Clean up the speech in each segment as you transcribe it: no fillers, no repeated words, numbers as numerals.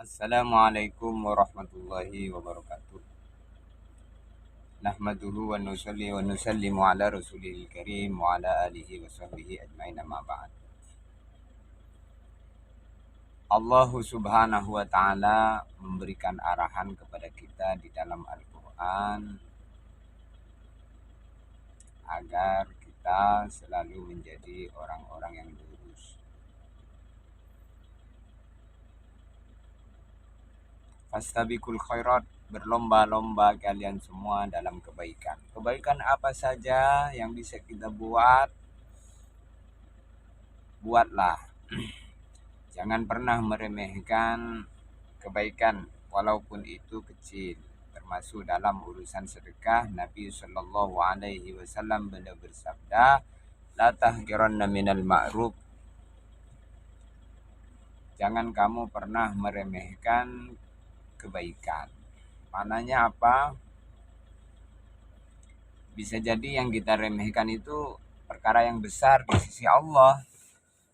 Assalamualaikum warahmatullahi wabarakatuh. Nahmaduhu wa nusalli wa nusallimu ala rasulil karim wa ala alihi wa sahbihi ajmain amma ba'd. Allah subhanahu wa ta'ala memberikan arahan kepada kita di dalam Al-Quran agar kita selalu menjadi orang-orang yang lurus. Fastabiqul khairat, berlomba-lomba kalian semua dalam kebaikan. Kebaikan apa saja yang bisa kita buat, buatlah. Jangan pernah meremehkan kebaikan walaupun itu kecil. Termasuk dalam urusan sedekah, Nabi Shallallahu Alaihi Wasallam beliau bersabda, "La tahqiranna minal ma'ruf." Jangan kamu pernah meremehkan kebaikan. Mananya apa? Bisa jadi yang kita remehkan itu perkara yang besar di sisi Allah.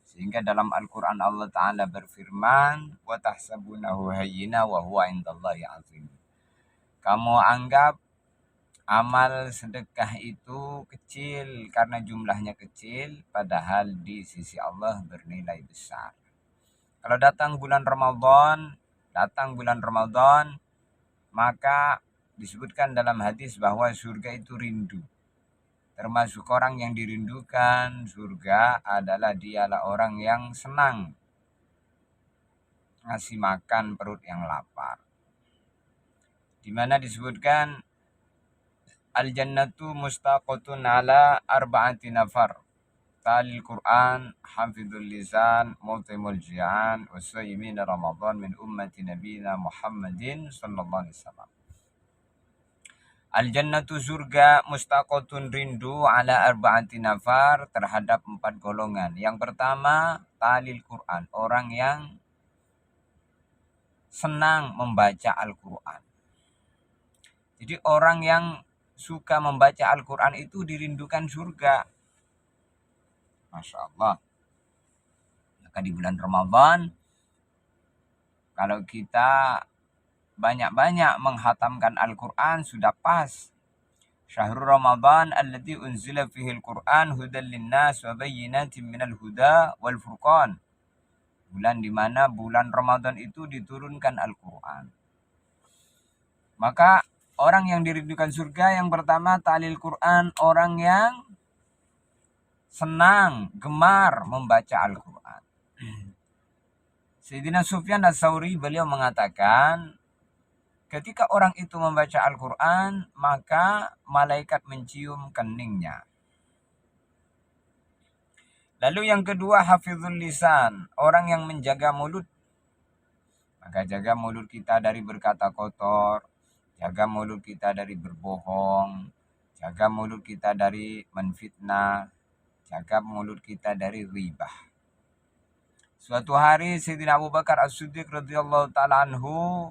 Sehingga dalam Al-Quran Allah Ta'ala berfirman, "Wa tahsabunahu hayyina wa huwa indallahi azim." Kamu anggap amal sedekah itu kecil karena jumlahnya kecil, padahal di sisi Allah bernilai besar. Kalau datang bulan Ramadan, maka disebutkan dalam hadis bahwa surga itu rindu. Termasuk orang yang dirindukan surga adalah dialah orang yang senang ngasih makan perut yang lapar. Di mana disebutkan al-jannatu mustaqatun ala arba'ati nafar. Talil Quran, hafidhul lisan, mutimul ji'an, wasayyimin Ramadan min ummati nabiyina Muhammadin sallallahu alaihi wasallam. Al-jannatu surga mustaqatun rindu ala arba'ati nafar terhadap 4 golongan. Yang pertama, talil Quran, orang yang senang membaca Al-Quran. Jadi orang yang suka membaca Al-Quran itu dirindukan surga. Masya Allah. Maka di bulan Ramadan, kalau kita banyak-banyak menghatamkan Al-Quran sudah pas. Syahrul Ramadan alladzi unzila fihil Quran hudal linnas wa bayyinatin minal huda wal furqan. Bulan di mana bulan Ramadan itu diturunkan Al-Quran. Maka orang yang dirindukan surga yang pertama talil Quran, orang yang senang, gemar membaca Al-Quran. Sayyidina Sufyan Ats-Tsauri beliau mengatakan, ketika orang itu membaca Al-Quran, maka malaikat mencium keningnya. Lalu yang kedua, hafizul lisan, orang yang menjaga mulut. Maka jaga mulut kita dari berkata kotor, jaga mulut kita dari berbohong, jaga mulut kita dari menfitnah, jaga mulut kita dari ghibah. Suatu hari Sayyidina Abu Bakar As-Siddiq radhiyallahu ta'ala anhu,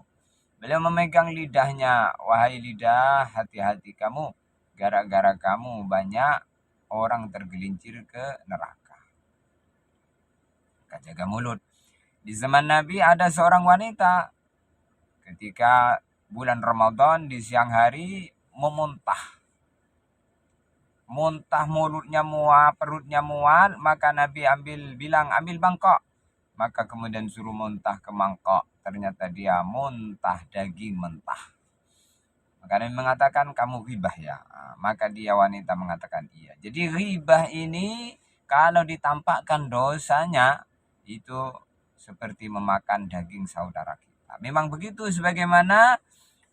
beliau memegang lidahnya, "Wahai lidah, hati-hati kamu, gara-gara kamu banyak orang tergelincir ke neraka." Maka jaga mulut. Di zaman Nabi ada seorang wanita ketika bulan Ramadan di siang hari memuntah. Muntah, mulutnya mual, perutnya mual, maka Nabi bilang ambil mangkok. Maka kemudian suruh muntah ke mangkok. Ternyata dia muntah daging mentah. Maka Nabi mengatakan kamu ghibah ya. Maka dia wanita mengatakan iya. Jadi ghibah ini kalau ditampakkan dosanya itu seperti memakan daging saudara kita. Memang begitu sebagaimana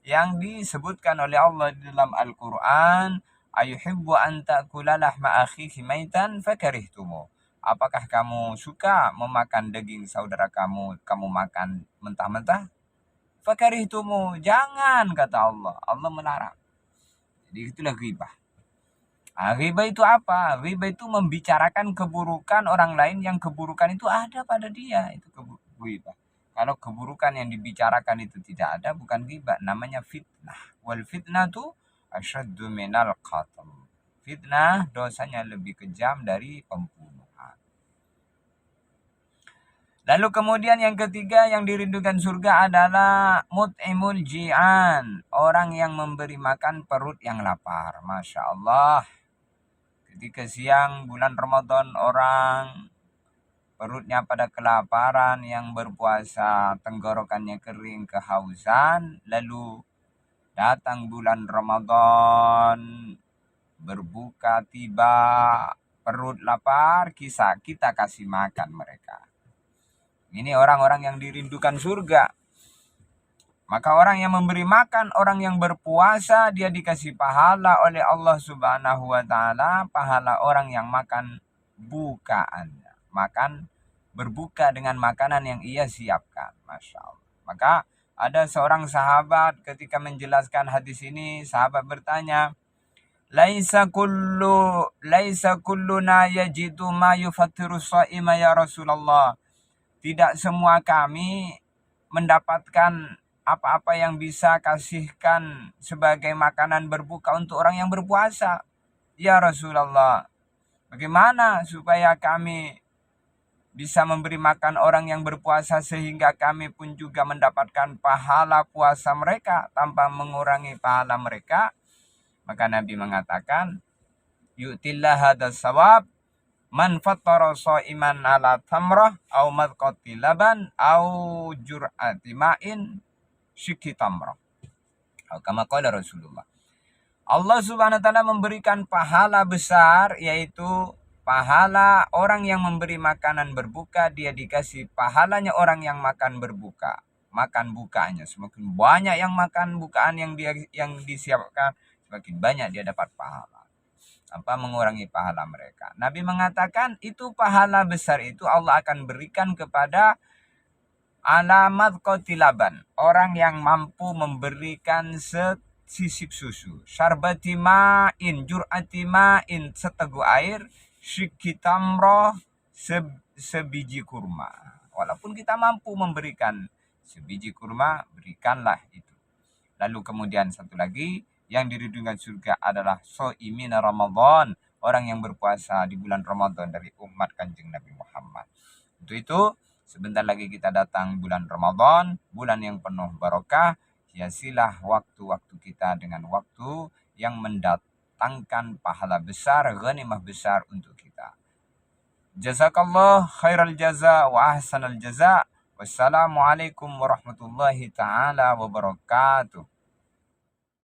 yang disebutkan oleh Allah di dalam Al-Quran, ayuhibbu an ta'kula lahma akhihi maitan fakarihtumu. Apakah kamu suka memakan daging saudara kamu makan mentah-mentah? Fakarihtumu, jangan, kata Allah. Allah melarang. Jadi itulah ghibah. Ghibah itu apa? Ghibah itu membicarakan keburukan orang lain yang keburukan itu ada pada dia. Itu ghibah. Kalau keburukan yang dibicarakan itu tidak ada, bukan ghibah, namanya fitnah. Wal fitnah itu asyaddu minal qatl. Fitnah dosanya lebih kejam dari pembunuhan. Lalu kemudian yang ketiga yang dirindukan surga adalah mut'imul ji'an. Orang yang memberi makan perut yang lapar. Masya Allah. Ketika siang bulan Ramadan orang perutnya pada kelaparan, yang berpuasa tenggorokannya kering kehausan. Lalu datang bulan Ramadan, berbuka tiba, perut lapar, kita kasih makan mereka. Ini orang-orang yang dirindukan surga. Maka orang yang memberi makan, orang yang berpuasa, dia dikasih pahala oleh Allah Subhanahu wa Ta'ala, pahala orang yang makan bukaannya. Makan berbuka dengan makanan yang ia siapkan. Masya Allah. Maka ada seorang sahabat ketika menjelaskan hadis ini, sahabat bertanya, Laisa kulluna yajidu ma yufattiru sha'ima ya Rasulullah. Tidak semua kami mendapatkan apa-apa yang bisa kasihkan sebagai makanan berbuka untuk orang yang berpuasa. Ya Rasulullah, bagaimana supaya kami bisa memberi makan orang yang berpuasa sehingga kami pun juga mendapatkan pahala puasa mereka tanpa mengurangi pahala mereka? Maka Nabi mengatakan, yu'tillah hadas sawab man fattara sha'iman ala tamrah au madqati laban au jur'ati ma'in syikhi tamrah. Kama qala Rasulullah. Allah Subhanahu wa taala memberikan pahala besar, yaitu pahala orang yang memberi makanan berbuka, dia dikasih pahalanya orang yang makan berbuka. Makan bukanya, semakin banyak yang makan bukaan yang disiapkan, semakin banyak dia dapat pahala tanpa mengurangi pahala mereka. Nabi mengatakan itu pahala besar itu Allah akan berikan kepada alamat kotilaban, orang yang mampu memberikan sisip susu, syarbati ma'in, jur'ati ma'in, seteguk air, syikitamroh, sebiji kurma. Walaupun kita mampu memberikan sebiji kurma, berikanlah itu. Lalu kemudian satu lagi, yang dirindukan surga adalah so'imina Ramadan, orang yang berpuasa di bulan Ramadan dari umat Kanjeng Nabi Muhammad. Untuk itu, sebentar lagi kita datang bulan Ramadan, bulan yang penuh barokah. Hiasilah waktu-waktu kita dengan waktu yang mendatangkan pahala besar, ghanimah besar untuk kita. Jazakallah khairal jaza wa ahsanal jaza. Wassalamualaikum warahmatullahi ta'ala wabarakatuh.